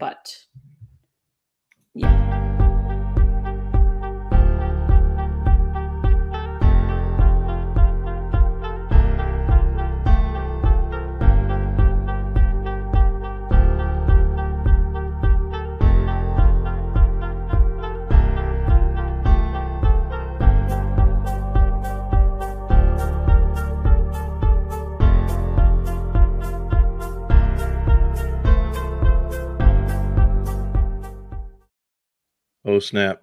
But yeah. Oh, snap.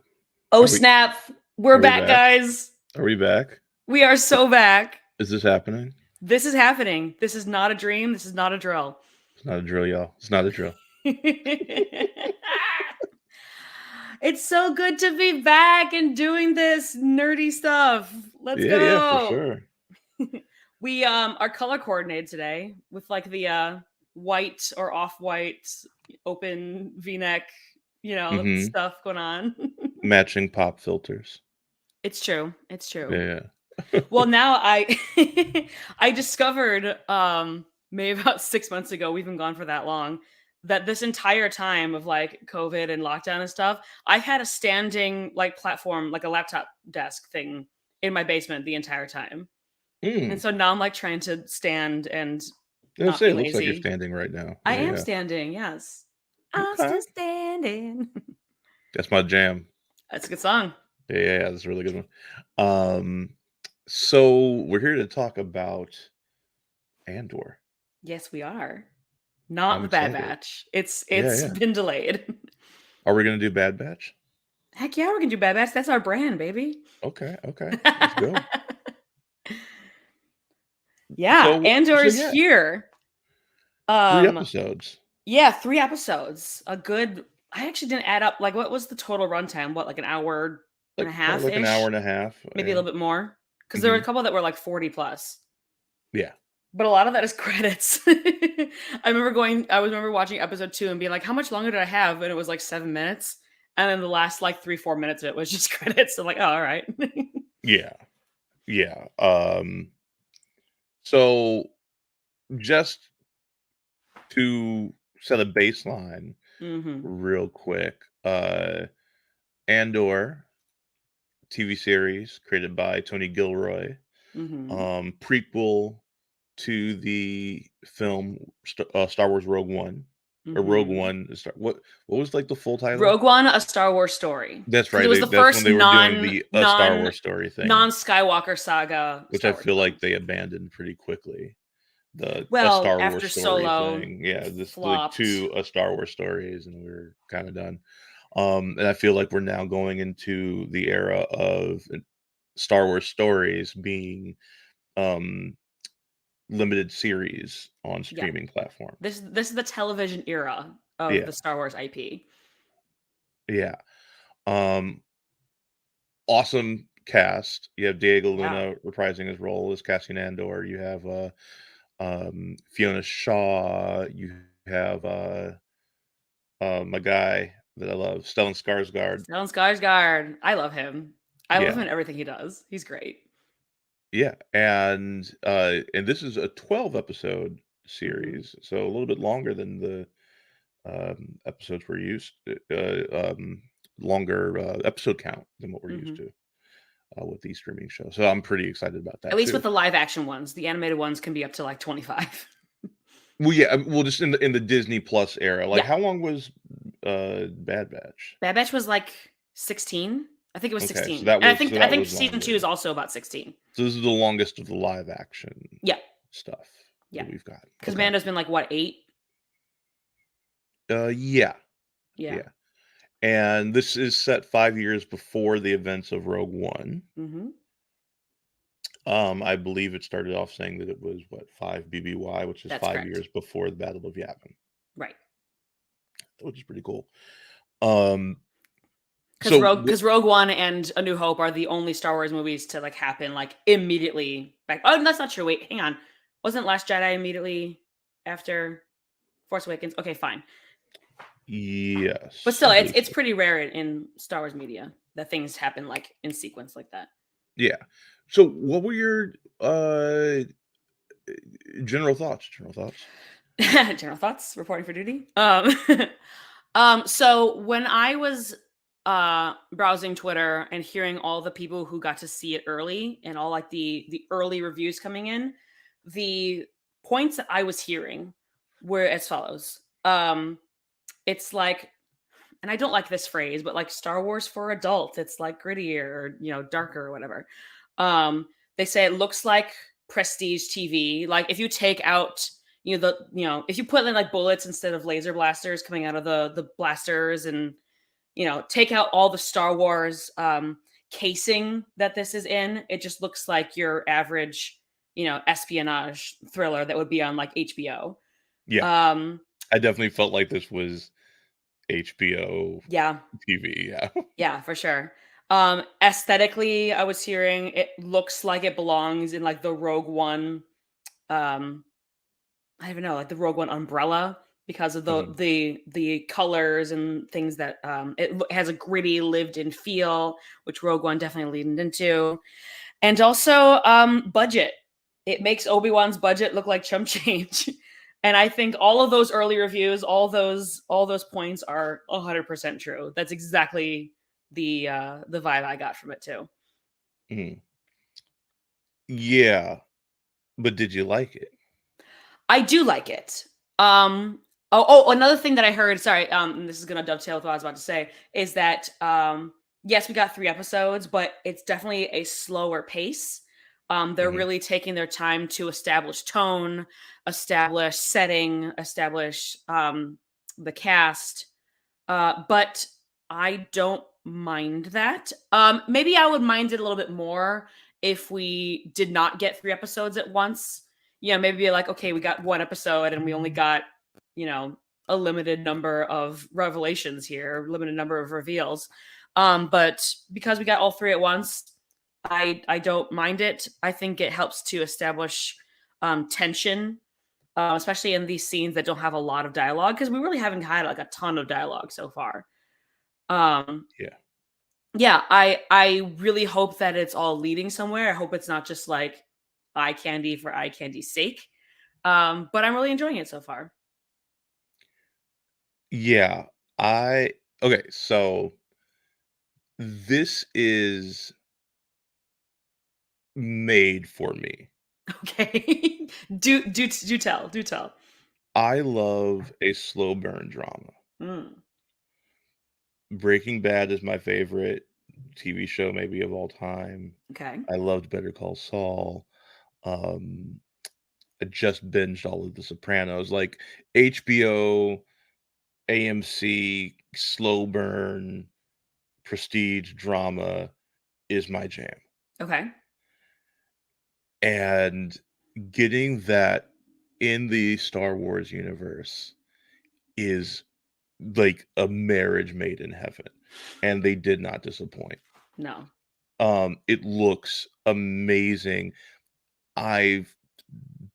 Oh, snap. We're back, guys. Are we back? We are so back. Is this happening? This is happening. This is not a dream. This is not a drill. It's not a drill, y'all. It's not a drill. It's so good to be back and doing this nerdy stuff. Let's go. Yeah, for sure. We are color coordinated today with like the white or off-white open V-neck, stuff going on. Matching pop filters. It's true. It's true. Yeah. Well, now I discovered maybe about 6 months ago, we've been gone for that long, that this entire time of like COVID and lockdown and stuff, I had a standing like platform, like a laptop desk thing in my basement the entire time. And so now I'm like trying to stand and not be it lazy. looks like you're standing right now. I am standing, yes. I'm still standing. That's my jam. That's a good song. Yeah, that's a really good one. So we're here to talk about Andor. Yes, we are. Not the Bad Batch. It's been delayed. Are we gonna do Bad Batch? Heck yeah, we're gonna do Bad Batch. That's our brand, baby. Okay. Let's go. Yeah, so, Andor is here. 3 episodes. Yeah, 3 episodes. A good. I actually didn't add up. Like, what was the total runtime? What, like an hour and a half? Like an hour and a half, maybe a little bit more. Because there were a couple that were like 40 plus. Yeah. But a lot of that is credits. I remember watching episode 2 and being like, how much longer did I have? And it was like 7 minutes. And then the last like 3-4 minutes of it was just credits. So I'm like, oh, all right. Yeah. So just to set a baseline real quick, Andor TV series created by Tony Gilroy, prequel to the film Star Wars Rogue One. Or Rogue One. What was like the full title? Rogue One, A Star Wars Story. That's right. It was the first doing the Star Wars Story thing. Non-Skywalker saga. Which I feel like they abandoned pretty quickly. The Star Wars after Story Solo thing. Yeah, this like 2 Star Wars stories, and we're kind of done. And I feel like we're now going into the era of Star Wars stories being limited series on streaming platforms. This is the television era of the Star Wars IP. Yeah. Awesome cast. You have Diego Luna reprising his role as Cassian Andor. You have Fiona Shaw. You have my guy that I love, Stellan Skarsgård. I love him. I love him in everything he does. He's great. Yeah, and this is a 12 episode series, so a little bit longer than the episodes we're used to, longer episode count than what we're used to with these streaming shows. So I'm pretty excited about that. At least with the live action ones, the animated ones can be up to like 25. Well, yeah, just in the Disney Plus era. Like, how long was Bad Batch? Bad Batch was like 16. I think it was 16. So I think season 2 is also about 16. So this is the longest of the live action stuff that we've got. Because Mando's been like, what, 8? Yeah. And this is set 5 years before the events of Rogue One. I believe it started off saying that it was 5 BBY, which is 5 years before the Battle of Yavin. Right. Which is pretty cool. Because Rogue One and A New Hope are the only Star Wars movies to like happen like immediately back. Oh, that's not true. Wait, hang on. Wasn't Last Jedi immediately after Force Awakens? Okay, fine. Yes. But still, it's pretty rare in Star Wars media that things happen like in sequence like that. Yeah. So what were your general thoughts? General thoughts, reporting for duty. So when I was browsing Twitter and hearing all the people who got to see it early and all like the early reviews coming in, the points that I was hearing were as follows. It's like, and I don't like this phrase, but like Star Wars for adults, it's like grittier or darker or whatever. Um, they say it looks like prestige TV. Like if you take out if you put in like bullets instead of laser blasters coming out of the blasters, and take out all the Star Wars casing that this is in, it just looks like your average espionage thriller that would be on like HBO. Yeah, um I definitely felt like this was HBO yeah. TV, yeah. Yeah, for sure. Aesthetically, I was hearing it looks like it belongs in like the Rogue One. Um, I don't even know, like the Rogue One umbrella because of the Mhm, the colors and things that has a gritty, lived-in feel, which Rogue One definitely leaned into, and also budget. It makes Obi-Wan's budget look like chump change. And I think all of those early reviews, all those points are 100% true. That's exactly the vibe I got from it too. mhm. Yeah, but did you like it? I do like it. Another thing that I heard, sorry, this is gonna dovetail with what I was about to say, is that yes, we got 3 episodes, but it's definitely a slower pace. They're Mhm, really taking their time to establish tone, establish setting, establish the cast. But I don't mind that. Maybe I would mind it a little bit more if we did not get 3 episodes at once. Maybe be like, okay, we got 1 episode and we only got, you know, a limited number of revelations here, limited number of reveals. But because we got all 3 at once, I don't mind it. I think it helps to establish tension, especially in these scenes that don't have a lot of dialogue, because we really haven't had like a ton of dialogue so far. Um, yeah. yeah, I really hope that it's all leading somewhere. I hope it's not just like eye candy for eye candy's sake. But I'm really enjoying it so far. Yeah, I okay, so this is made for me. Okay, do tell, do tell. I love a slow burn drama. Mm, Breaking Bad is my favorite TV show maybe of all time. okay, I loved Better Call Saul. Um, I just binged all of The Sopranos. Like HBO, AMC, slow burn, prestige drama is my jam. okay. And getting that in the Star Wars universe is like a marriage made in heaven, and they did not disappoint. No, It looks amazing. I've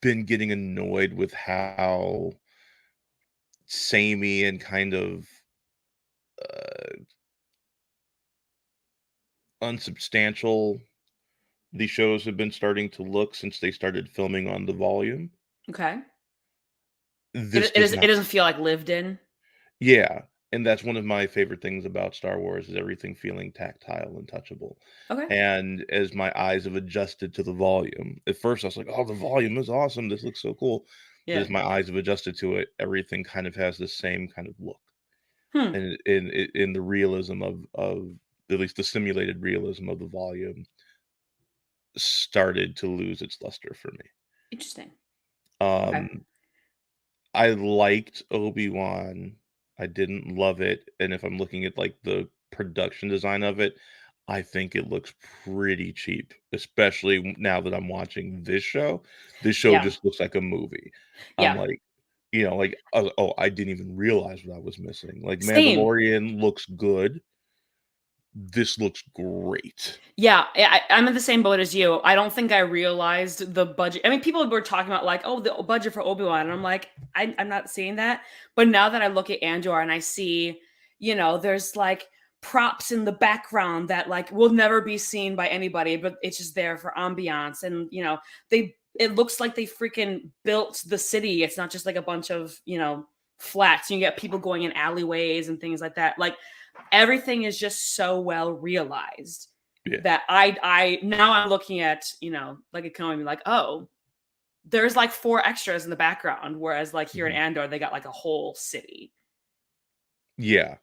been getting annoyed with how samey and kind of uh, unsubstantial the shows have been starting to look since they started filming on the volume. okay. This does It not. doesn't feel like lived in. Yeah, and that's one of my favorite things about Star Wars is everything feeling tactile and touchable. Okay. And as my eyes have adjusted to the volume, at first I was like, "Oh, the volume is awesome. This looks so cool." But Yeah. as my eyes have adjusted to it, everything kind of has the same kind of look. Hmm. And in the realism of at least the simulated realism of the volume started to lose its luster for me. Interesting. Okay. Um, I liked Obi-Wan. I didn't love it, and if I'm looking at, like, the production design of it, I think it looks pretty cheap, especially now that I'm watching this show. This show Yeah. just looks like a movie. I'm Yeah. like, like, "Oh, I didn't even realize what I was missing." Like, Same. Mandalorian looks good. This looks great. Yeah, I'm in the same boat as you. I don't think I realized the budget. I mean, people were talking about like, oh, the budget for Obi-Wan, and I'm like, I'm not seeing that. But now that I look at Andor and I see, there's like props in the background that like will never be seen by anybody, but it's just there for ambiance. And it looks like they freaking built the city. It's not just like a bunch of flats. You get people going in alleyways and things like that. Like everything is just so well realized Yeah. that I now I'm looking at, like it can only be like, oh, there's like 4 extras in the background, whereas like here in Mhm. Andor they got like a whole city. Yeah.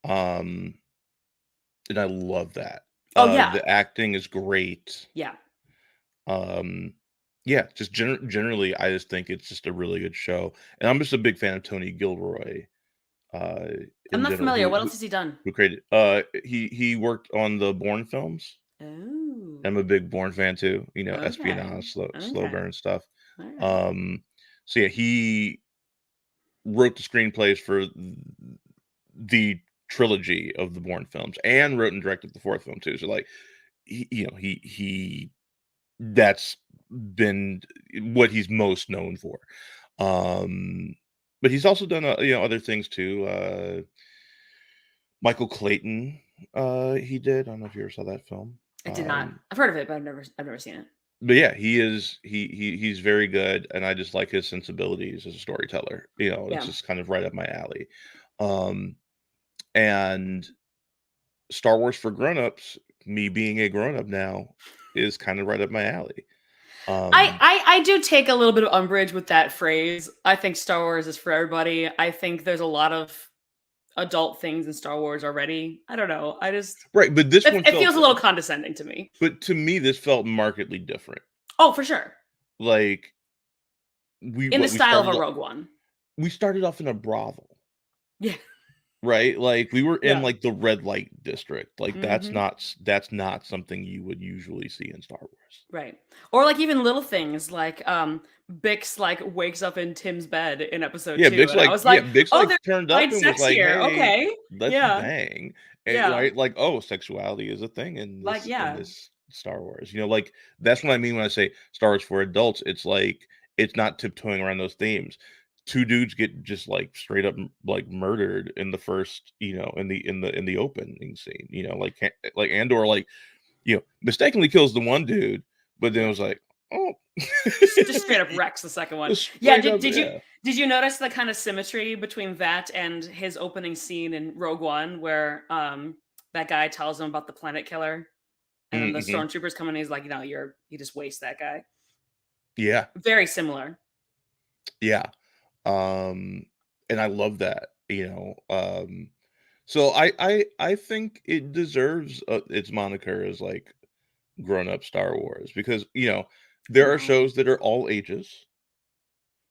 Um, and I love that. Oh yeah, The acting is great. yeah. Um, yeah, just generally, I just think it's just a really good show, and I'm just a big fan of Tony Gilroy, uh, I'm in not general, familiar. What else has he done? who created he worked on the Bourne films. Oh, I'm a big Bourne fan too, you know, okay, espionage, slow okay, burn stuff. all right. Um, so yeah, he wrote the screenplays for the trilogy of the Bourne films and wrote and directed the 4th film too. So like he that's been what he's most known for. Um, but he's also done other things too. Michael Clayton, he did. I don't know if you ever saw that film. I did not. I've heard of it, but I've never seen it. But yeah, he's very good, and I just like his sensibilities as a storyteller. You know, it's Yeah. just kind of right up my alley. Um, and Star Wars for grown-ups, me being a grown-up now, is kind of right up my alley. I, Um, I I do take a little bit of umbrage with that phrase. I think Star Wars is for everybody. I think there's a lot of adult things in Star Wars already. I don't know. I just right, but this one it felt feels a little condescending to me. but to me, this felt markedly different. Oh, for sure. Like, In the style of a Rogue One. we started off in a brothel, Yeah. right? Like, we were in, Yeah. like, the red light district. Like, Mhm. that's not something you would usually see in Star Wars. Right. Or like even little things like Bix like wakes up in Tim's bed in episode Yeah, 2 and I was like, Bix, "Oh, like, there's turned up implied and was sex like, here. "Hey, Okay." let's Yeah. bang." Yeah. Right? Like, oh, sexuality is a thing Like in yeah. this Star Wars. You know, like, that's what I mean when I say Star Wars for adults. It's like, it's not tiptoeing around those themes. 2 dudes get just, like, straight up, like, murdered in the first, in the opening scene, like Andor, like, mistakenly kills the one dude, but then it Yeah. was like, "Oh." Just straight up wrecks the second one. Just Yeah, straight up, yeah. did you notice the kind of symmetry between that and his opening scene in Rogue One where that guy tells him about the planet killer and then the Mhm. stormtroopers come in and he's like, you just waste that guy. Yeah. Very similar. Yeah. Um, and I love that, so I think it deserves, its moniker as, like, grown-up Star Wars because, there are No. shows that are all ages.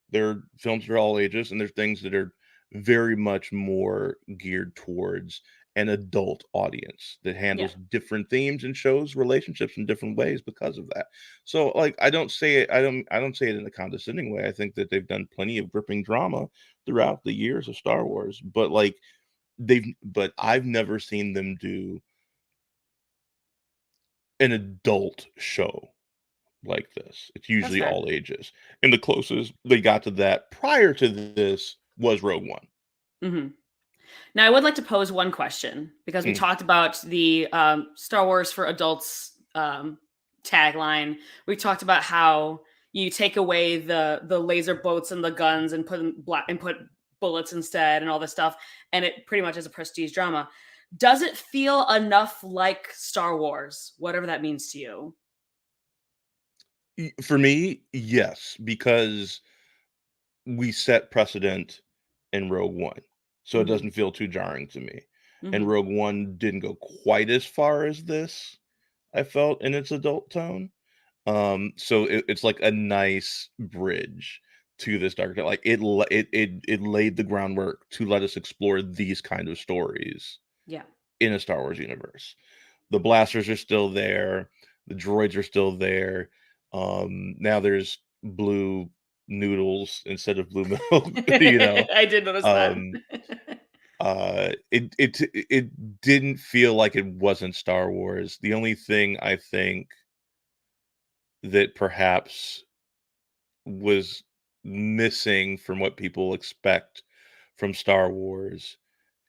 There are films that are all ages, and there's things that are very much more geared towards an adult audience that Yeah. handles different themes and shows relationships in different ways because of that. So, like, I don't say it in a condescending way. I think that they've done plenty of gripping drama throughout the years of Star Wars, but like but I've never seen them do an adult show like this. It's That's usually fair. all ages. And the closest they got to that prior to this was Rogue One. Hmm. Now, I would like to pose one question because we Mm, talked about the Star Wars for Adults tagline. We talked about how you take away the laser bolts and the guns and put bullets instead and all this stuff, and it pretty much is a prestige drama. Does it feel enough like Star Wars, whatever that means to you? for me, yes, because we set precedent in Rogue One, so it Hmm. doesn't feel too jarring to me. And Hmm. Rogue One didn't go quite as far as this, I felt, in its adult tone. So it's like a nice bridge to this dark like it laid the groundwork to let us explore these kind of stories Yeah. in a Star Wars universe. The blasters are still there, the droids are still there. Now there's blue noodles instead of blue milk, you know. I did notice that. Um it didn't feel like it wasn't Star Wars. The only thing I think that perhaps was missing from what people expect from Star Wars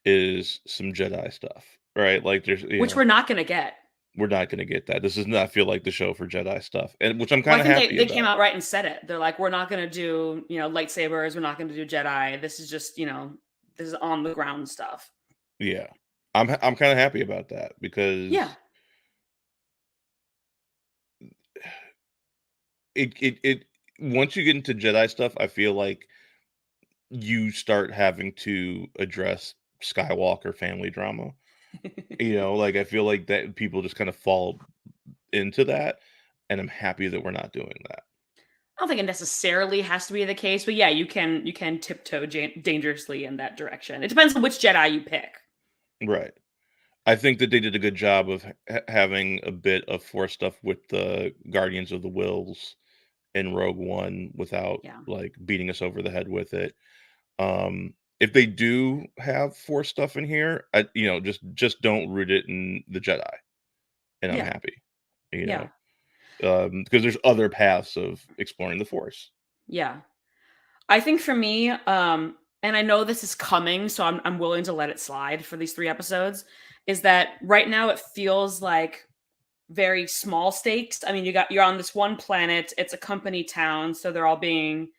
is some Jedi stuff, right? Like there's, Which we're not going to get. we're not gonna get that. This does not feel like the show for Jedi stuff, and which I'm Well, I kinda think they happy they came about. out right and said it. They're like, "We're not gonna do, lightsabers, we're not gonna do Jedi. This is just, this is on the ground stuff." Yeah. I'm kinda happy about that Yeah. because it once you get into Jedi stuff, I feel like you start having to address Skywalker family drama. Like, I feel like that people just kinda fall into that, and I'm happy that we're not doing that. I don't think it necessarily has to be the case, but yeah, you can tiptoe dangerously in that direction. It depends on which Jedi you pick. Right. I think that they did a good job of having a bit of Force stuff with the Guardians of the Wills in Rogue One without, Yeah. like, beating us over the head with it. If they do have Force stuff in here, just don't root it in the Jedi, and I'm Yeah. happy, you Yeah. know, because there's other paths of exploring the Force. Yeah. I think for me, and I know this is coming, so I'm willing to let it slide for these 3 episodes, is that right now it feels like very small stakes. I mean, you're on this one planet, it's a company town, so they're all being,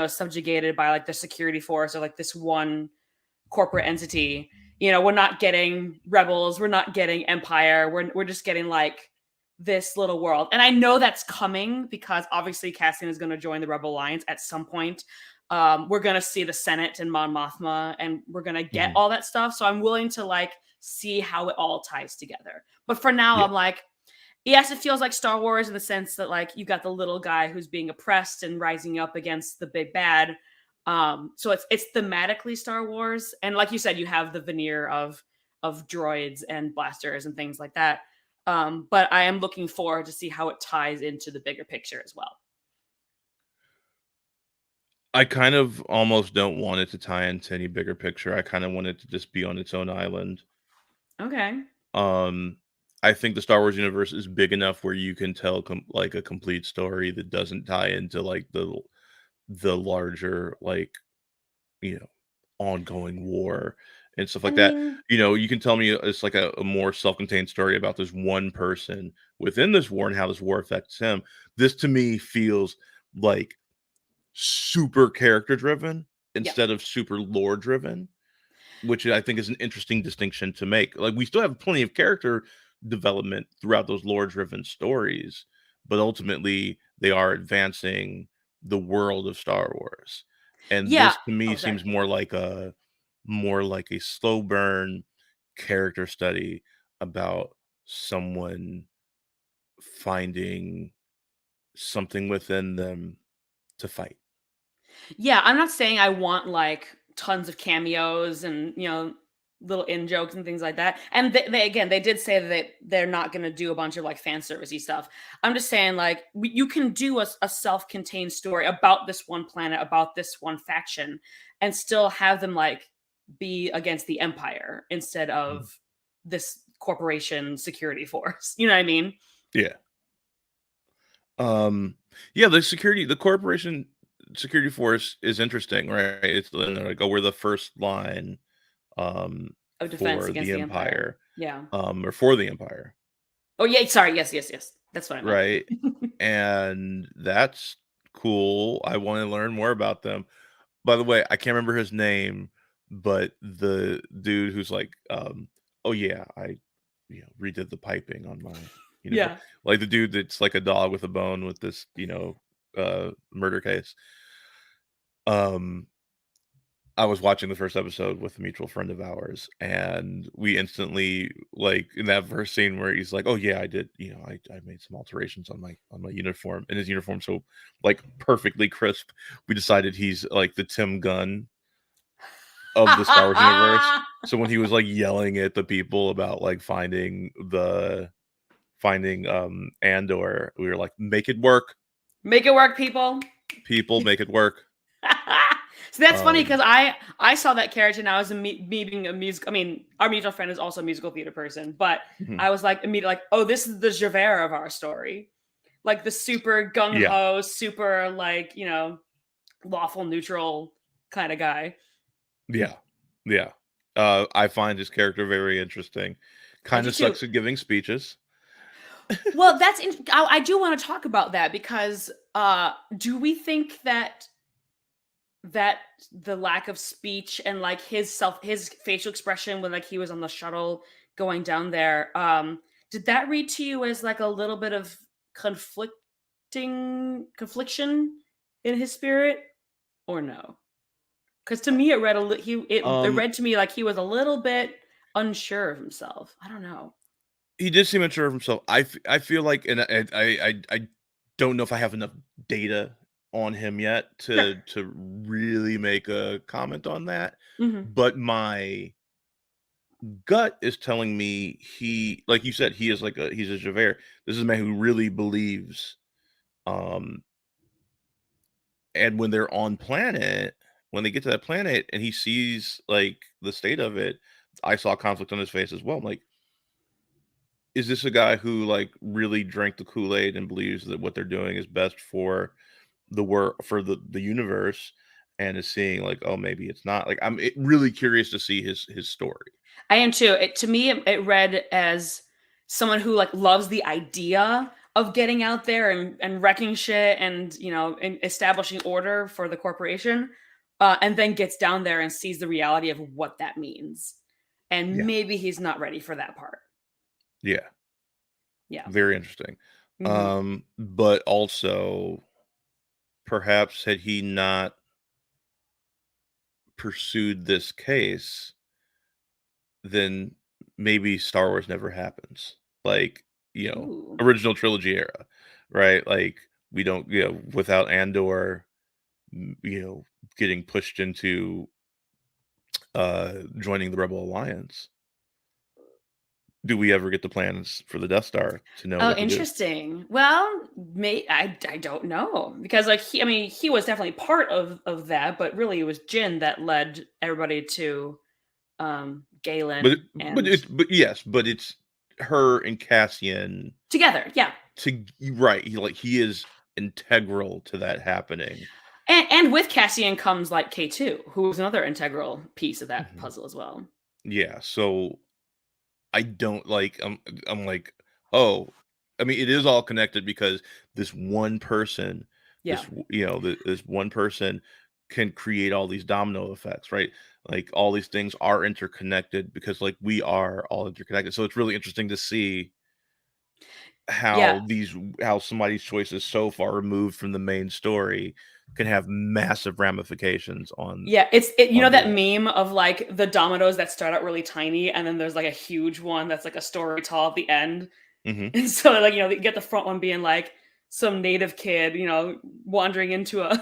subjugated by like the security force or like this one corporate entity. We're not getting rebels, we're not getting empire, we're just getting like this little world. And I know that's coming because obviously Cassian is going to join the Rebel Alliance at some point. We're going to see the Senate and Mon Mothma, and we're going to get Mhm. all that stuff. So I'm willing to like see how it all ties together. But for now, Yeah. I'm like, yes, it feels like Star Wars in the sense that like you got the little guy who's being oppressed and rising up against the big bad. So it's thematically Star Wars, and like you said, you have the veneer of droids and blasters and things like that. But I am looking forward to see how it ties into the bigger picture as well. I kind of almost don't want it to tie into any bigger picture. I kinda want it to just be on its own island. Okay. Um, I think the Star Wars universe is big enough where you can tell like a complete story that doesn't tie into like the larger like ongoing war and stuff I like that. mean, You can tell me it's like a more self-contained story about this one person within this war and how this war affects him. This to me feels like super character driven yeah, instead of super lore driven, which I think is an interesting distinction to make. Like, we still have plenty of character development throughout those lore-driven stories, but ultimately they are advancing the world of Star Wars. And yeah. this to me Oh, sorry. seems more like a slow burn character study about someone finding something within them to fight. Yeah, I'm not saying I want like tons of cameos and little in jokes and things like that. And they again, they did say that they're not going to do a bunch of like fan servicey stuff. I'm just saying like you can do a self-contained story about this one planet, about this one faction, and still have them like be against the Empire instead Mhm. of this corporation security force. You know what I mean? Yeah. Um, yeah, the corporation security force is interesting, right? It's like, oh, we're the first line Of defense for against the the Empire. empire, Yeah. or for the empire, Oh yeah. Sorry. Yes. Yes. Yes. That's what I meant. right? And that's cool. I want to learn more about them. By the way, I can't remember his name, but the dude who's like, oh yeah, I redid the piping on my Yeah. like the dude that's like a dog with a bone with this, murder case. Um, I was watching the first episode with a mutual friend of ours, and we instantly like in that first scene where he's like, "Oh yeah, I did. I made some alterations on my uniform, and his uniform so like perfectly crisp. We decided he's like the Tim Gunn of the Star Wars universe. So when he was like yelling at the people about like finding Andor, we were like, "Make it work, Make it work, people. people, make it work." So that's funny Um, because I saw that character and I was me being a music. I mean, our mutual friend is also a musical theater person, but mhm. I was like immediately like, oh, this is the Javert of our story, like the super gung Yeah, ho, super like lawful neutral kind of guy. yeah, yeah. I find his character very interesting. I Kind do of too. sucks at giving speeches. Well, I do want to talk about that because do we think that that the lack of speech and like his facial expression when like he was on the shuttle going down there, did that read to you as like a little bit of confliction in his spirit or no? Because to me it read it Um, read to me like he was a little bit unsure of himself. I don't know. he did seem unsure of himself. I feel like, and I don't know if I have enough data on him yet Sure. to really make a comment on that, Hmm. but my gut is telling me like you said, he's a Javert. This is a man who really believes, um, and when they get to that planet and he sees, like, the state of it, I saw conflict on his face as well. I'm like, is this a guy who, like, really drank the Kool-Aid and believes that what they're doing is best for the universe and is seeing, like, "Oh, maybe it's not." Like, really curious to see his story. I am too. To me, it read as someone who like loves the idea of getting out there and wrecking shit and and establishing order for the corporation, and then gets down there and sees the reality of what that means, and Yeah. maybe he's not ready for that part. Yeah. Yeah. Very interesting. Hmm. But also, perhaps had he not pursued this case, then maybe Star Wars never happens. Like, Ooh. original trilogy era, right? Like, we don't, without Andor, m getting pushed into, joining the Rebel Alliance, do we ever get the plans for the Death Star to know Oh, what to do? interesting. Well, I don't know because like I mean he was definitely part of that, but really it was Jin that led everybody to Galen and But it's her and Cassian together, yeah. right, he is integral to that happening. And with Cassian comes like K2, who was another integral piece of that Mhm. puzzle as well. Yeah, so I don't like I'm like, "Oh," I mean, it is all connected because this one person, Yeah. this one person can create all these domino effects, right? Like, all these things are interconnected because, like, we are all interconnected, so it's really interesting to see Yeah. how somebody's choices so far removed from the main story can have massive ramifications Yeah, it's you know on the that rest. meme of like the dominoes that start out really tiny and then there's like a huge one that's like a story tall at the end. Mhm. And so like you get the front one being like some native kid, wandering into a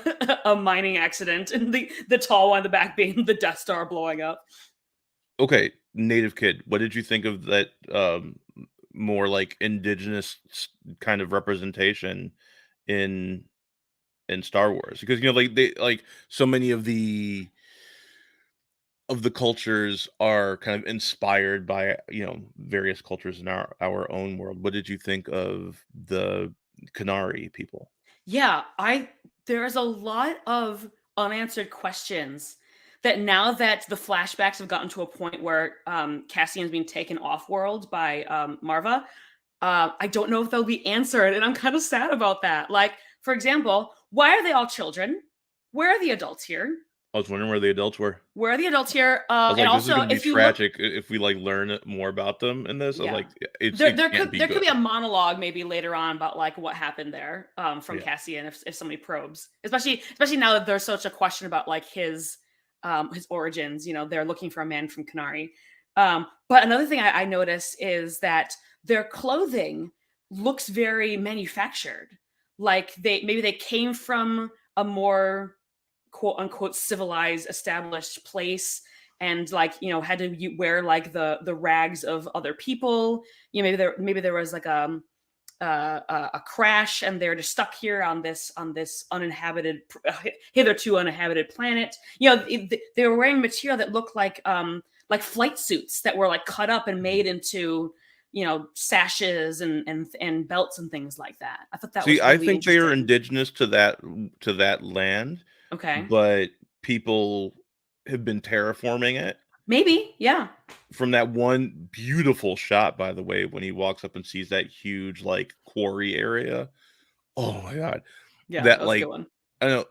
a mining accident and the tall one in the back being the Death Star blowing up. Okay, native kid, what did you think of that, more, like, indigenous kind of representation in Star Wars? Because, like, so many of the cultures are kind of inspired by, various cultures in our own world. What did you think of the Canary people? Yeah, I there's a lot of unanswered questions that now that the flashbacks have gotten to a point where Cassian's being taken off world by Marva, I don't know if they'll be answered, and I'm kind of sad about that. Like, for example, why are they all children? Where are the adults here? I was wondering where the adults were. Where are the adults here? I was And like, "This is also, gonna be if you look, tragic if we, like, learn more about them in this." I was yeah, like, it can't be there could be a good." monologue maybe later on about like what happened there from Yeah. Cassian if somebody probes, especially now that there's such a question about like his origins. They're looking for a man from Canary. But another thing I noticed is that their clothing looks very manufactured. Like maybe they came from a more quote unquote civilized established place and like had to wear like the rags of other people. Maybe there was like a crash and they're just stuck here on this uninhabited hitherto uninhabited planet. They were wearing material that looked like flight suits that were like cut up and Mhm. made into sashes and belts and things like that. I thought that See, was I really think they are interesting. indigenous to that land, Okay. but people have been terraforming it. Maybe, yeah. From that one beautiful shot, by the way, when he walks up and sees that huge, like, quarry area. Oh my god. Yeah, that That, was a good like one. I don't know,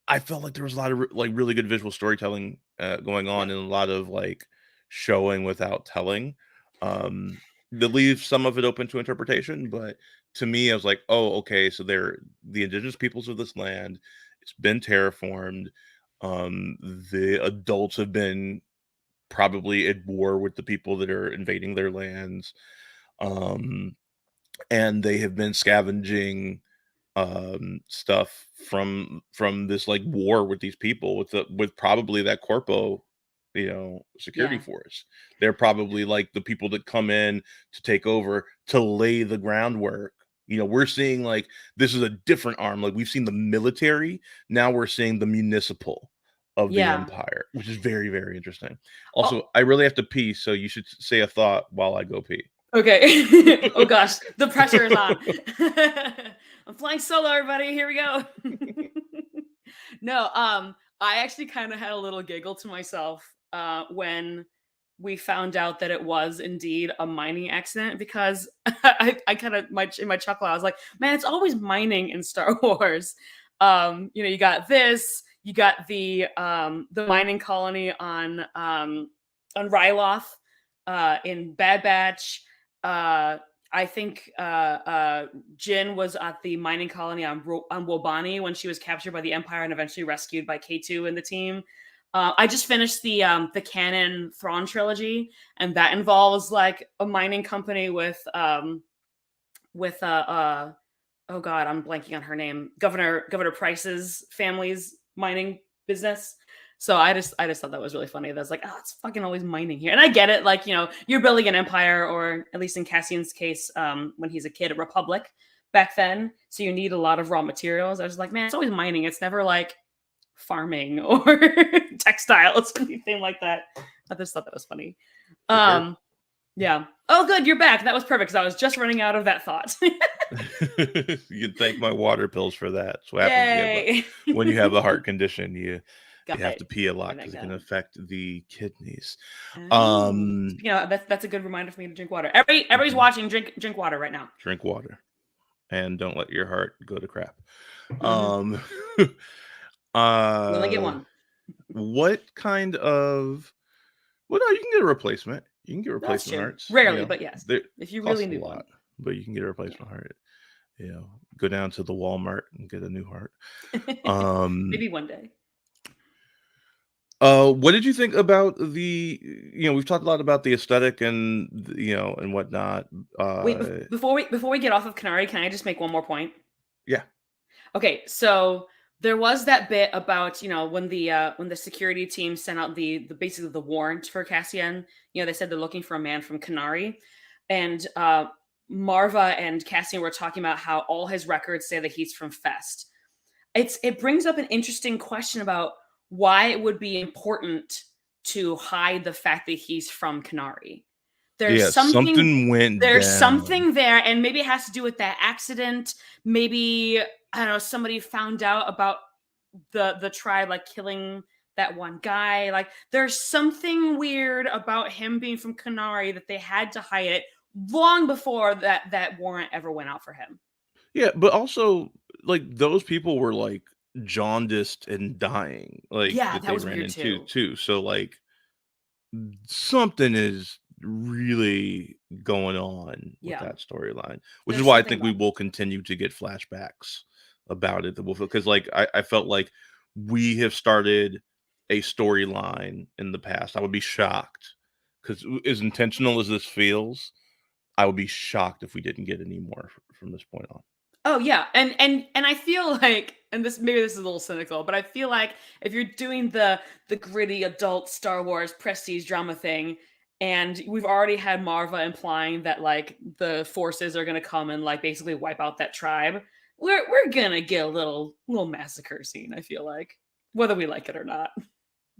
I felt like there was a lot of like really good visual storytelling going Yeah. on and a lot of like showing without telling. Um, that leaves some of it open to interpretation, but to me, I was like, oh, okay, so they're the indigenous peoples of this land. It's been terraformed. Um, the adults have been probably at war with the people that are invading their lands. Um, and they have been scavenging stuff from this like war with these people with probably that corpo, security Yeah. force. They're probably like the people that come in to take over to lay the groundwork. We're seeing like this is a different arm. Like we've seen the military, now we're seeing the municipal of the Yeah. empire, which is very, very interesting. Oh, Also, I really have to pee, so you should say a thought while I go pee. okay. Oh gosh, the pressure is on. I'm flying solo, everybody. Here we go. No, I actually kind of had a little giggle to myself when we found out that it was indeed a mining accident because I kind of in my chuckle, I was like, man, it's always mining in Star Wars. You got this, you got the mining colony on Ryloth, in Bad Batch. Uh, I think Jin was at the mining colony on Wobani when she was captured by the Empire and eventually rescued by K2 and the team. I just finished the canon Thrawn trilogy, and that involves like a mining company with oh god, I'm blanking on her name. Governor Price's family's mining business. So I just thought that was really funny. That's like, oh, it's fucking always mining here. And I get it, like, you're building an empire, or at least in Cassian's case, when he's a kid, a republic back then. So you need a lot of raw materials. I was like, man, it's always mining. It's never like farming or textiles or anything like that. I just thought that was funny. For sure. Um, yeah. Oh, good, you're back. That was perfect because I was just running out of that thought. You can thank my water pills for that. That's what happens Yay. when you have a heart condition. You Got have it. to pee a lot Got because it, it got can it. affect the kidneys. Oh, Um, speaking of, that's a good reminder for me to drink water. Everybody's mhm, watching. Drink water right now. drink water and don't let your heart go to crap. Hmm. Um, You only get uh, one. what kind of? Well, no, you can get a replacement. You can get That's replacement true. hearts. Rarely, but yes, They if you really cost a need one. lot, but you can get a Yeah. replacement heart. Go down to the Walmart and get a new heart. Um, Maybe one day. what did you think about we've talked a lot about the aesthetic and and whatnot. Wait, Uh, before we get off of Canary, can I just make one more point? yeah, Okay, so there was that bit about when the security team sent out the basically the warrant for Cassian. They said they're looking for a man from Canary, and Marva and Cassian were talking about how all his records say that he's from Fest. It brings up an interesting question about why it would be important to hide the fact that he's from Canary. There's yeah, something something went there's down. something there, and maybe it has to do with that accident. Maybe, I don't know, somebody found out about the tribe like killing that one guy. Like there's something weird about him being from Canary that they had to hide it long before that warrant ever went out for him. Yeah, but also like those people were like jaundiced and dying, like Yeah, that that they was ran weird into too. too. So like something is really going on with Yeah, that storyline, which is there's why I something think we about will continue to get flashbacks about it. That will because like I felt like we have started a storyline in the past. I would be shocked because as intentional as this feels, I would be shocked if we didn't get any more from this point on. Oh yeah, and I feel like, and this is a little cynical, but I feel like if you're doing the gritty adult Star Wars prestige drama thing, and we've already had Marva implying that like the forces are gonna come and like basically wipe out that tribe, we're gonna get a little massacre scene. I feel like, whether we like it or not.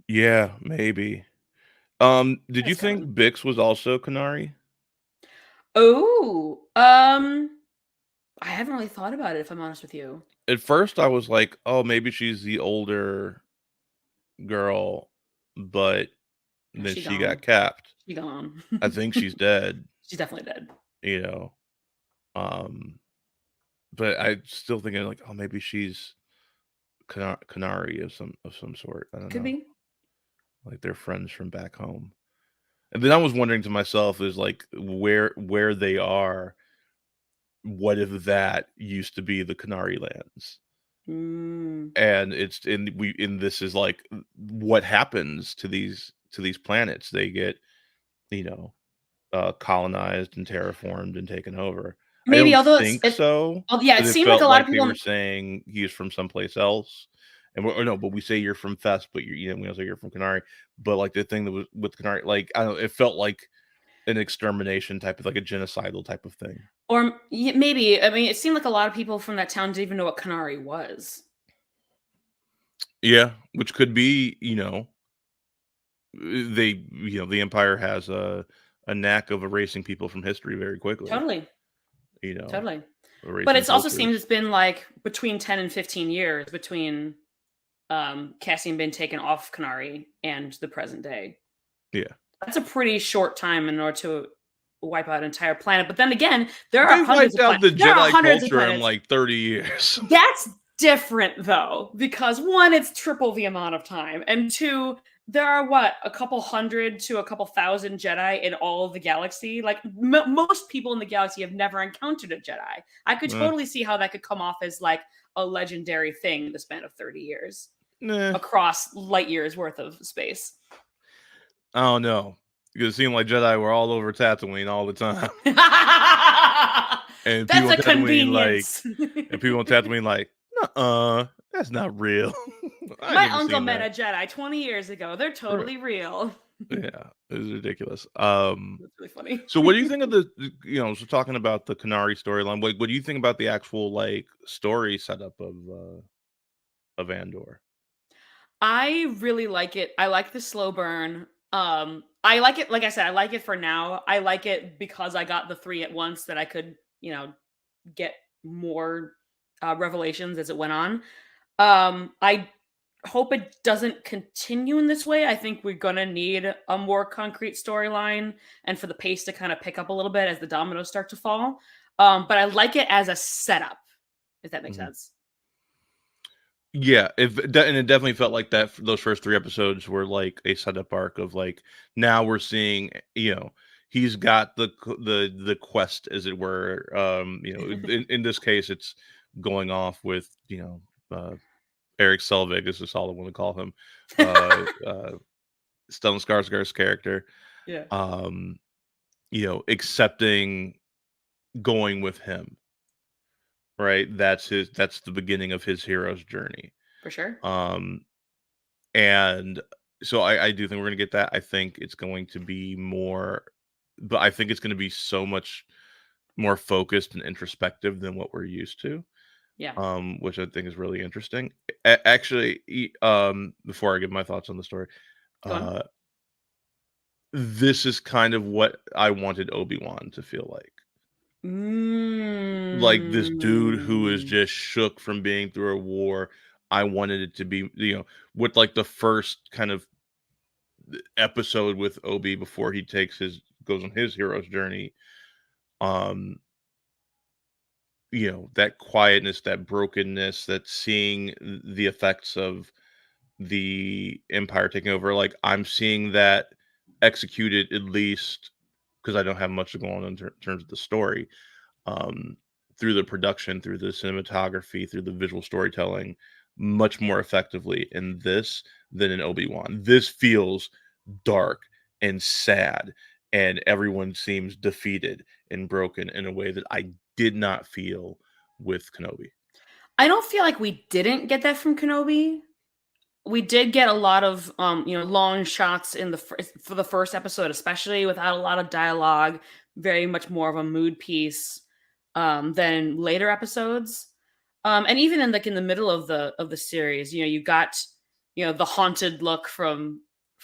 Yeah, maybe. Did you That's think coming. Bix was also Canary? Oh, I haven't really thought about it, if I'm honest with you. At first, I was like, "Oh, maybe she's the older girl," but and then She she got gone. capped. She gone. I think she's dead, She's definitely dead. you know. But I still thinking like, oh, maybe she's Canary of some sort. I don't Could know. be. Like they're friends from back home. And then I was wondering to myself is like where they are, what if that used to be the Canary Lands? Mm. And it's in this is like what happens to these planets? They get, you know, colonized and terraformed and taken over. I Maybe, don't although think so, yeah, it but it seemed like a felt lot of like they people were saying he's from someplace else. And or no, but we say you're from Fest, but we don't say you're from Canary. But like the thing that was with Canary, like I don't know, it felt like an extermination type of like a genocidal type of thing. or maybe, I mean, it seemed like a lot of people from that town didn't even know what Canary was. Yeah, which could be, the Empire has a knack of erasing people from history very quickly, Totally, you know, totally. But erasing it's also seems cultures. it's been like between 10 and 15 years between Cassian being taken off Canary and the present day. Yeah. That's a pretty short time in order to wipe out an entire planet. But then again, there are They hundreds wiped of out planets. the There are Jedi hundreds of culture in planets. like 30 years. That's different though, because one, it's triple the amount of time, and two, there are what, a couple hundred to a couple thousand Jedi in all of the galaxy. Like most people in the galaxy have never encountered a Jedi. I could Eh, totally see how that could come off as like a legendary thing in the span of 30 years nah, across light years worth of space. I don't know. Because it seemed like Jedi were all over Tatooine all the time. And That's people on a Tatooine like convenience. and people on Tatooine like, "Nuh-uh, that's not real. I ain't My never uncle seen met a that." Jedi 20 years ago. They're Right. totally real. Yeah, it was ridiculous. That's really funny. So what do you think of so talking about the Canary storyline, what do you think about the actual, like, story setup of Andor? I really like it. I like the slow burn. I like it, like I said, I like it for now. I like it because I got the 3 at once that I could, get more revelations as it went on. I hope it doesn't continue in this way. I think we're gonna need a more concrete storyline and for the pace to kind of pick up a little bit as the dominoes start to fall. But I like it as a setup, if that makes Mhm. sense. Yeah, and it definitely felt like that those first 3 episodes were like a setup arc of, like, now we're seeing, he's got the quest, as it were, in this case, it's going off with, Eric Selvig, is just all I wanna call him, Stellan Skarsgård's character, Yeah, um, accepting going with him, right? That's the beginning of his hero's journey. for sure. Um, and so I do think we're gonna get that. I think it's going to be more, but I think it's gonna be so much more focused and introspective than what we're used to, Yeah, which I think is really interesting. Actually, before I give my thoughts on the story, go on. uh, this is kind of what I wanted Obi-Wan to feel like. Like this dude who is Mm. just shook from being through a war. I wanted it to be, with like the first kind of episode with Obi before he goes on his hero's journey. Um, that quietness, that brokenness, that seeing the effects of the Empire taking over. Like I'm seeing that executed, at least because I don't have much to go on in terms of the story, um, through the production, through the cinematography, through the visual storytelling, much more effectively in this than in Obi-Wan. This feels dark and sad, and everyone seems defeated and broken in a way that I did not feel with Kenobi. I don't feel like we didn't get that from Kenobi. We did get a lot of long shots in for the first episode, especially without a lot of dialogue, very much more of a mood piece than later episodes. And even in the middle of the series, you got the haunted look from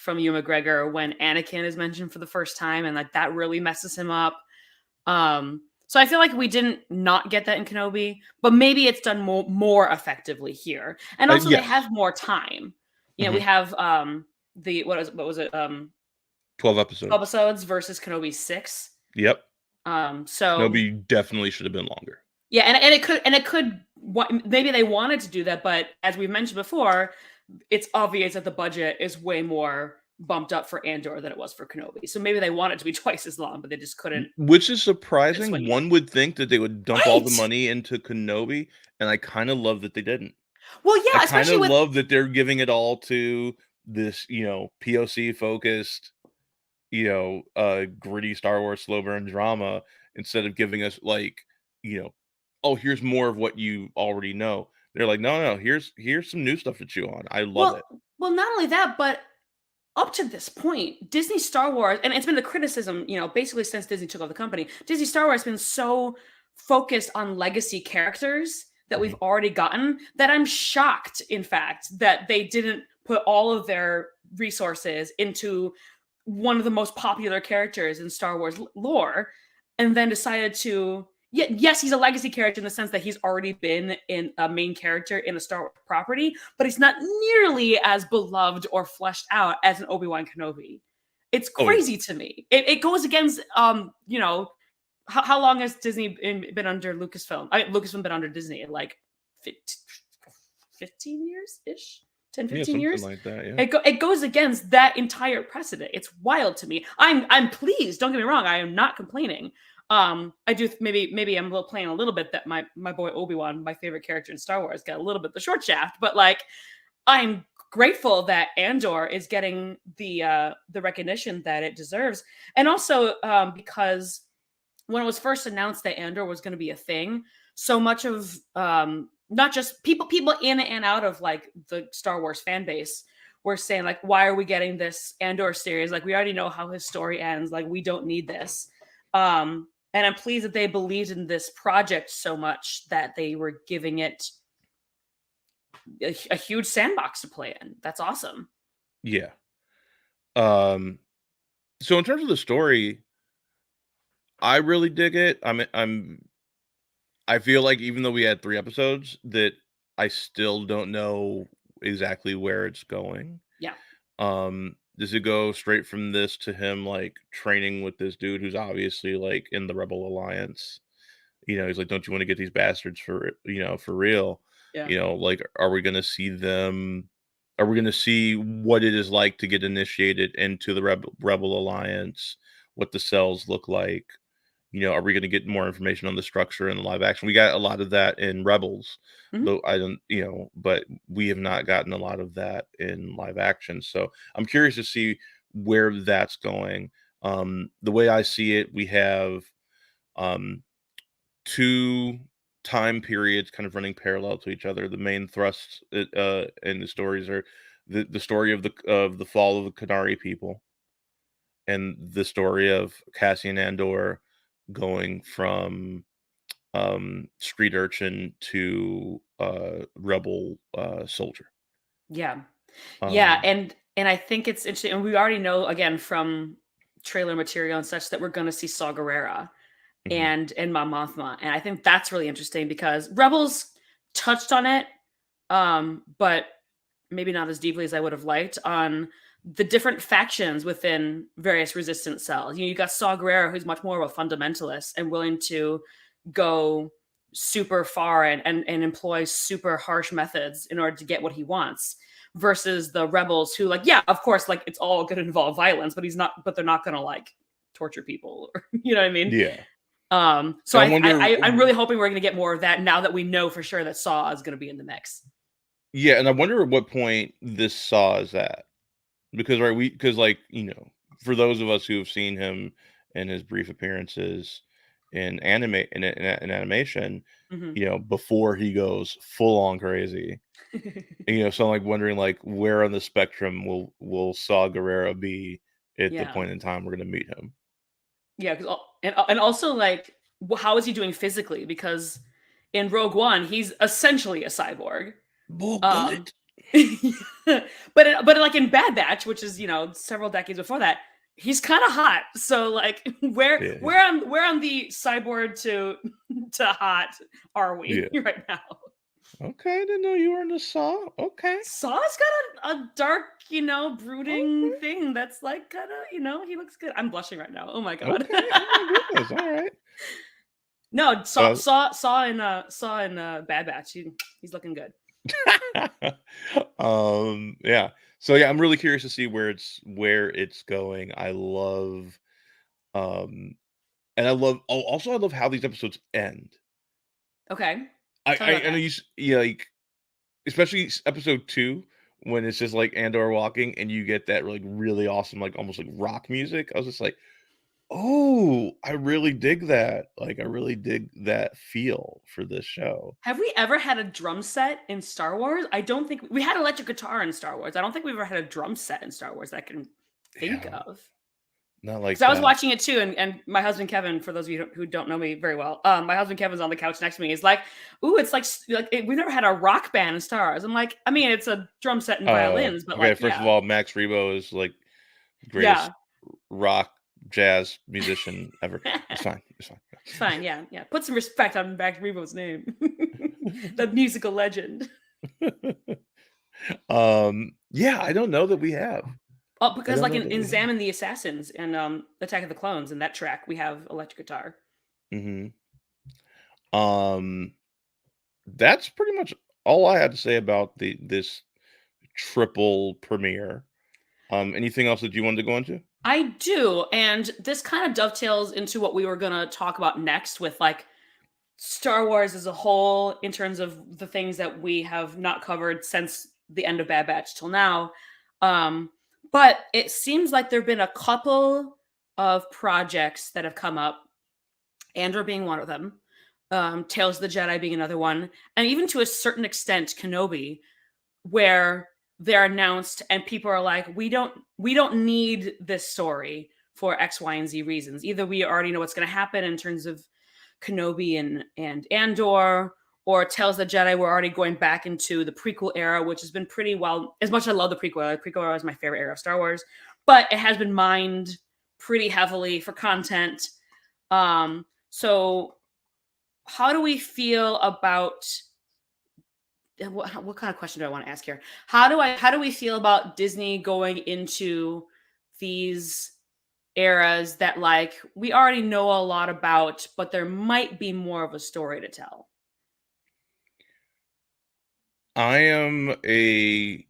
Ewan McGregor when Anakin is mentioned for the first time, and like that really messes him up. So I feel like we didn't not get that in Kenobi, but maybe it's done more effectively here. And also they have Yes. more time. We Hmm. have the what was it? 12 12 episodes. episodes versus Kenobi's 6. Yep. So Kenobi definitely should have been longer. yeah, and it could maybe they wanted to do that, but as we've mentioned before, it's obvious that the budget is way more bumped up for Andor than it was for Kenobi. So maybe they want it to be twice as long, but they just Which is couldn't surprising. swing it. One would think that they would dump all the Right. money into Kenobi, and I kinda love that they didn't. Well, I yeah, kinda especially with love that they're giving it all to this, POC focused, gritty Star Wars slow burn drama instead of giving us you know, "Oh, here's more of what you already know." They're like, "No, no, here's some new stuff to chew on." I love well, it. not only that, but up to this point, Disney Star Wars, and it's been the criticism, basically since Disney took over the company, Disney Star Wars has been so focused on legacy characters that we've Mhm. already gotten that I'm shocked, in fact, that they didn't put all of their resources into one of the most popular characters in Star Wars lore, and then decided to. Yeah, yes, he's a legacy character in the sense that he's already been in a main character in a Star Wars property, but he's not nearly as beloved or fleshed out as an Obi-Wan Kenobi. It's Oh, yeah. crazy to me. It goes against how long has Disney been under Lucasfilm? Lucasfilm been under Disney like 15 years ish, 10, Yeah, 15 something years. like that, yeah. It goes against that entire precedent. It's wild to me. I'm pleased. Don't get me wrong. I am not complaining. I do maybe I'm playing a little bit that my boy Obi-Wan, my favorite character in Star Wars, got a little bit the short shaft, but like I'm grateful that Andor is getting the recognition that it deserves, and also because when it was first announced that Andor was going to be a thing, so much of not just people in and out of like the Star Wars fan base were saying like, why are we getting this Andor series? Like we already know how his story ends. Like we don't need this. And I'm pleased that they believed in this project so much that they were giving it a huge sandbox to play in. That's awesome. Yeah. Um, so in terms of the story, I really dig it. I feel like even though we had 3 episodes, that I still don't know exactly where it's going. Yeah. Does it go straight from this to him, like, training with this dude who's obviously, like, in the Rebel Alliance? He's like, "Don't you wanna get these bastards for real?" Yeah. Like, are we gonna see what it is like to get initiated into the Rebel Alliance, what the cells look like? Are we gonna get more information on the structure in the live action? We got a lot of that in Rebels, Mhm. though I don't but we have not gotten a lot of that in live action, so I'm curious to see where that's going. The way I see it, we have, um 2 time periods kind of running parallel to each other. The main thrusts, in the stories are the story of the fall of the Qunari people and the story of Cassian Andor going from, street urchin to, rebel, soldier. Yeah. Yeah, Um and I think it's interesting, and we already know again from trailer material and such that we're going to see Saw Gerrera mhm, and Mon Mothma, and I think that's really interesting because Rebels touched on it, but maybe not as deeply as I would have liked on the different factions within various resistance cells. You got Saw Gerrera, who's much more of a fundamentalist and willing to go super far and employ super harsh methods in order to get what he wants versus the rebels who like yeah of course like it's all going to involve violence but they're not going to like torture people or you know what I mean. yeah, So and I wonder I'm really hoping we're going to get more of that now that we know for sure that Saw is going to be in the mix. yeah, and I wonder at what point this Saw is at. Because, right, because, like, for those of us who have seen him in his brief appearances in animation, Hmm. before he goes full on crazy, so I'm, like, wondering, like, where on the spectrum will Saw Gerrera be at the Yeah. point in time we're gonna meet him? Yeah, and also like how is he doing physically? Because in Rogue One, he's essentially a cyborg. Bull Um, gullet. but like in Bad Batch, which is several decades before that, he's kind of hot. So like Yeah, where on the cyborg to to hot are we yeah. right now? Okay, I didn't know you were into Saw. Okay, Saw's got a dark, brooding okay, thing that's like kinda, he looks good. I'm blushing right now. Oh my god. okay. Oh my goodness. All right. No, Saw Uh, Bad Batch. He's looking good. yeah. So yeah, I'm really curious to see where it's going. Um, and also I love how these episodes end. Okay. I Tell me about I know that. yeah, like especially episode 2 when it's just like Andor walking and you get that like really awesome like almost like rock music. I was just like, "Oh, I really dig that." Like I really dig that feel for this show. Have we ever had a drum set in Star Wars? I don't think we had electric guitar in Star Wars. I don't think we've ever had a drum set in Star Wars that I can think Yeah, of. not Because like I was that. watching it too, and my husband Kevin, for those of you who don't know me very well, my husband Kevin's on the couch next to me. He's like, "Ooh, it's we've never had a rock band in Star Wars." I'm like, "I mean, it's a drum set and violins, but Okay, like, first of yeah, all, Max Rebo is like the greatest yeah, rock jazz musician ever. It's fine. It's fine. it's fine, yeah, yeah." Put some respect on Max Rebo's name, the musical legend. Yeah, I don't know that we have. Oh, I because don't like know in that we have. Examine the Assassins and Attack of the Clones, in that track, we have electric guitar. Mhm. Um, that's pretty much all I had to say about this triple premiere. Anything else that you wanted to go into? I do, and this kind of dovetails into what we were gonna talk about next with like Star Wars as a whole in terms of the things that we have not covered since the end of Bad Batch till now. Um, but it seems like there've been a couple of projects that have come up, Andor being one of them, Tales of the Jedi being another one, and even to a certain extent, Kenobi, where they're announced and people are like, we don't need this story for X, Y, and Z reasons. Either we already know what's going to happen in terms of Kenobi and Andor, or tells the Jedi we're already going back into the prequel era, which has been pretty well. As much as I love the prequel era is my favorite era of Star Wars, but it has been mined pretty heavily for content. So how do we feel about what kind of question do I want to ask here? How do we feel about Disney going into these eras that like we already know a lot about, but there might be more of a story to tell? I am a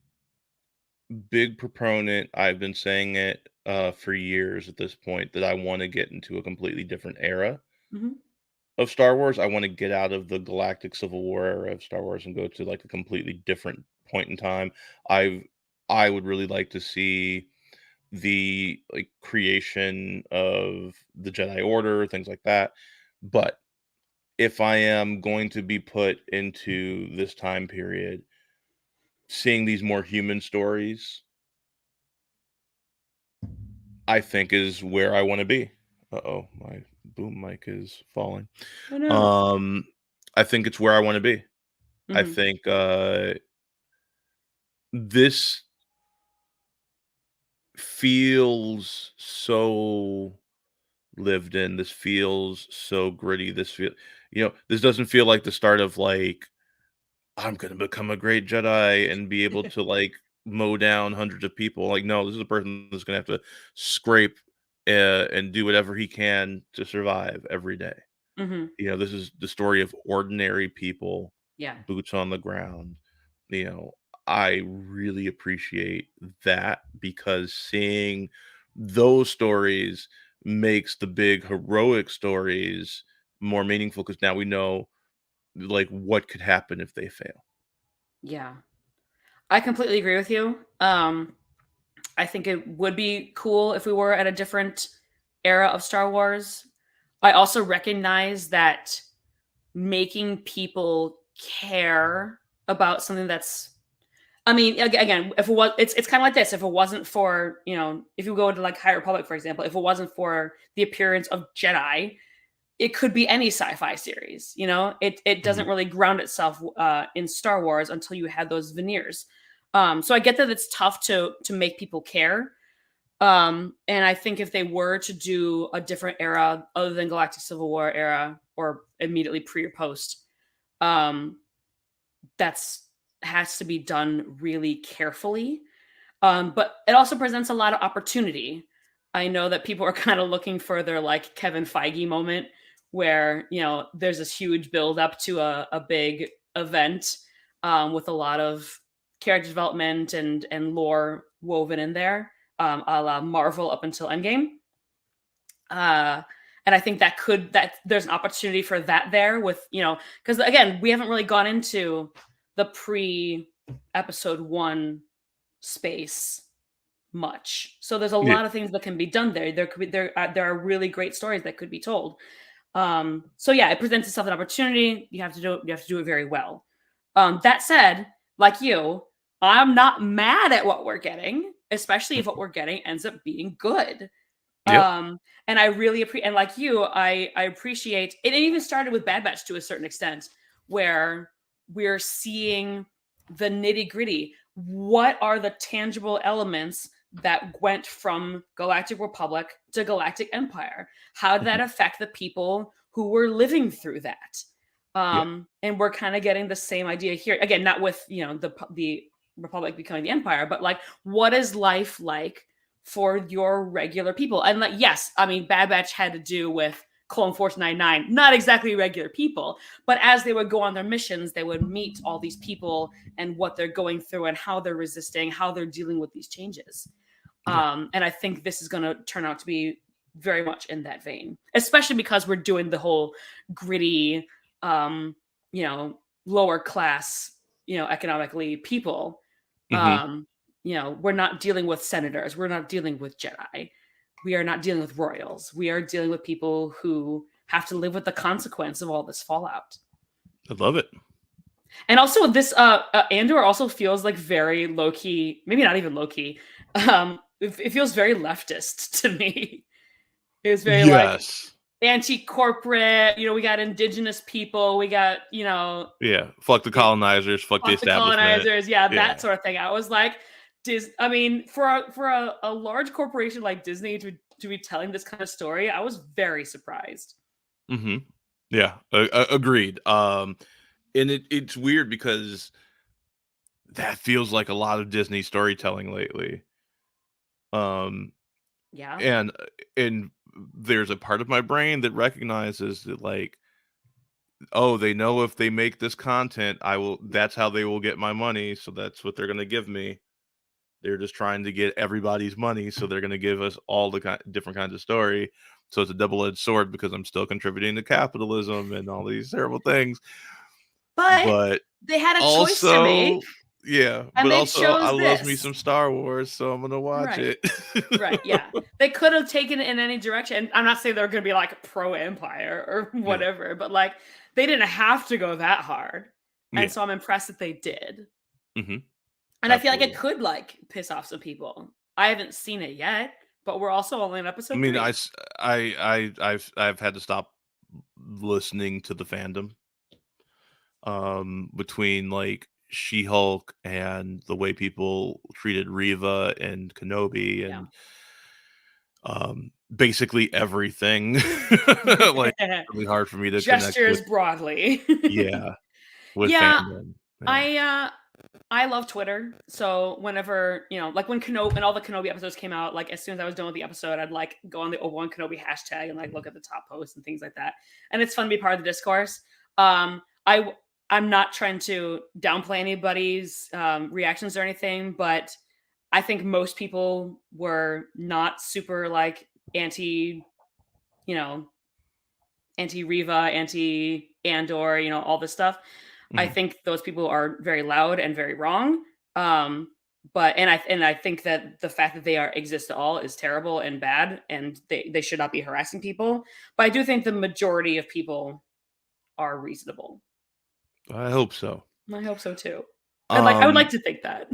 big proponent. I've been saying it for years at this point that I want to get into a completely different era Hmm. of Star Wars. I want to get out of the Galactic Civil War era of Star Wars and go to like a completely different point in time. I've I would really like to see the like creation of the Jedi Order, things like that. But if I am going to be put into this time period, seeing these more human stories, I think is where I want to be. Uh-oh, my boom mic is falling. Oh no. Um, I think it's where I want to be. I Hmm. think this feels so lived in. This feels so gritty. This doesn't feel like the start of like I'm gonna become a great Jedi and be able to like mow down hundreds of people. Like, no, this is a person that's gonna have to scrape and do whatever he can to survive every day. Hmm. This is the story of ordinary people, Yeah. boots on the ground. You know, I really appreciate that because seeing those stories makes the big heroic stories more meaningful because now we know like what could happen if they fail. Yeah. I completely agree with you. I think it would be cool if we were at a different era of Star Wars. I also recognize that making people care about something that's, I mean, again, if it was, it's kind of like this. If it wasn't for, if you go to like High Republic, for example, if it wasn't for the appearance of Jedi, it could be any sci-fi series. It Mhm. doesn't really ground itself in Star Wars until you had those veneers. So I get that it's tough to make people care. And I think if they were to do a different era other than Galactic Civil War era or immediately pre or post, um, that's has to be done really carefully. But it also presents a lot of opportunity. I know that people are kind of looking for their like Kevin Feige moment where, there's this huge build up to a big event with a lot of character development and lore woven in there, a la Marvel up until Endgame. Uh, and I think that there's an opportunity for that there with, because again, we haven't really gone into the pre episode one space much. So there's a Yeah. lot of things that can be done there. There are really great stories that could be told. So yeah, it presents itself an opportunity. You have to do it very well. That said, like you, I'm not mad at what we're getting, especially if what we're getting ends up being good. Yep. And I really appreciate, and like you, I appreciate it. It even started with Bad Batch to a certain extent, where we're seeing the nitty gritty. What are the tangible elements that went from Galactic Republic to Galactic Empire? How did that Mhm. affect the people who were living through that? Yeah. And we're kind of getting the same idea here. Again, not with the Republic becoming the Empire, but like, what is life like for your regular people? And like, yes, I mean, Bad Batch had to do with Clone Force 99, not exactly regular people, but as they would go on their missions, they would meet all these people and what they're going through and how they're resisting, how they're dealing with these changes. Yeah. And I think this is going to turn out to be very much in that vein, especially because we're doing the whole gritty, um, lower class, economically people. Mhm. Um, we're not dealing with senators. We're not dealing with Jedi. We are not dealing with royals. We are dealing with people who have to live with the consequence of all this fallout. I love it. And also this Andor also feels like very low key, maybe not even low key. It feels very leftist to me. It was very like Yes. anti-corporate, we got indigenous people, we got, Yeah. Fuck the colonizers, fuck the fuck the establishment. colonizers, yeah, that Yeah. sort of thing. I was like, I mean, for a large corporation like Disney to be telling this kind of story, I was very surprised. Mhm. Yeah. Agreed. And it's weird because that feels like a lot of Disney storytelling lately. Um, Yeah. and there's a part of my brain that recognizes that, like, oh, they know if they make this content, that's how they will get my money, so that's what they're gonna give me. They're just trying to get everybody's money, so they're gonna give us all the different kinds of story. So it's a double-edged sword because I'm still contributing to capitalism and all these terrible things. But But they had a choice to make also, yeah, and but they also I chose loves me this. some Star Wars, so I'm gonna watch Right. it. Right. Yeah. They could have taken it in any direction. I'm not saying they're going to be like pro empire or Yeah, whatever, but like they didn't have to go that hard. And yeah, so I'm impressed that they did. mhm, And I feel like it absolutely. could like piss off some people. I haven't seen it yet, but we're also only in I episode mean, 3. I've had to stop listening to the fandom, between, like, She-Hulk and the way people treated Riva and Kenobi Yeah. and, basically everything. Like, really hard for me to connect with, Gestures broadly. yeah, with Yeah, fandom. Yeah. I uh I love Twitter. So whenever, like when Kenobi and all the Kenobi episodes came out, like as soon as I was done with the episode, I'd like go on the Obi-Wan Kenobi hashtag and like look at the top posts and things like that. And it's fun to be part of the discourse. I'm not trying to downplay anybody's reactions or anything, but I think most people were not super like anti, you know, anti Riva, anti Andor, all this stuff. I Mhm. think those people are very loud and very wrong. Um, but and I think that the fact that they are exist at all is terrible and bad, and they should not be harassing people. But I do think the majority of people are reasonable. I hope so. I hope so too. I would like Um, to think that.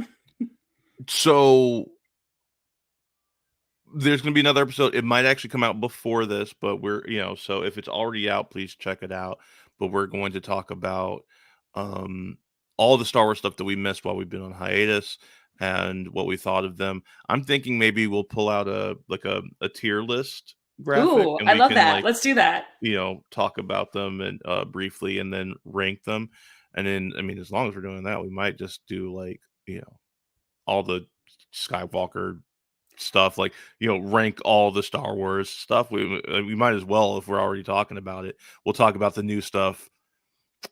so there's gonna be another episode. It might actually come out before this, but so if it's already out, please check it out. But we're going to talk about um all the Star Wars stuff that we missed while we've been on hiatus and what we thought of them. I'm thinking maybe we'll pull out a tier list graphic Ooh, and I we love can that. like, Let's do that. talk about them and briefly and then rank them. And then, I mean, as long as we're doing that, we might just do like, all the Skywalker stuff, like, rank all the Star Wars stuff. We might as well, if we're already talking about it. We'll talk about the new stuff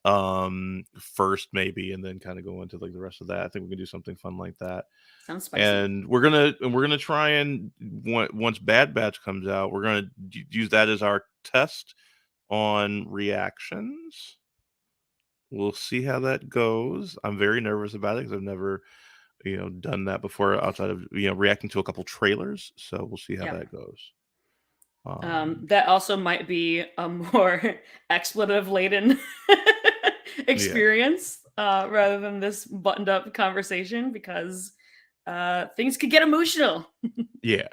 first maybe, and then kind of go into like the rest of that. I think we can do something fun like that. Sounds spicy. And we're gonna try and once Bad Batch comes out, we're gonna use that as our test on reactions. We'll see how that goes. I'm very nervous about it because I've never, done that before outside of reacting to a couple trailers. So we'll see how Yeah. that goes. Um, That also might be a more expletive laden yeah, experience rather than this buttoned up conversation because things could get emotional. yeah,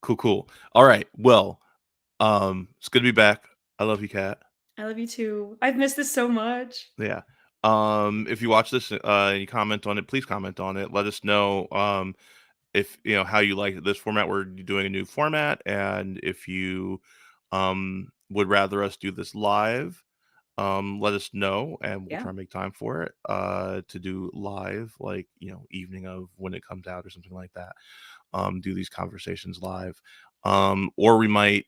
cool, cool. All right, well, it's good to be back. I love you, Kat. I love you too. I've missed this so much. Yeah. If you watch this and you comment on it, please comment on it. Let us know if how you like this format. We're doing a new format, and if you would rather us do this live, let us know, and we'll Yeah. try and make time for it to do live, like evening of when it comes out or something like that. Do these conversations live, or we might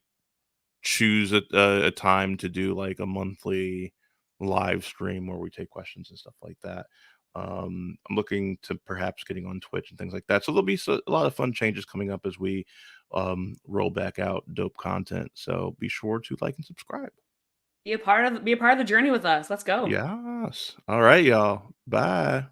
choose a time to do like a monthly live stream where we take questions and stuff like that. I'm looking to perhaps getting on Twitch and things like that. So there'll be a lot of fun changes coming up as we roll back out dope content. So be sure to like and subscribe. Be a part of the journey with us. Let's go. Yes. All right, y'all. Bye.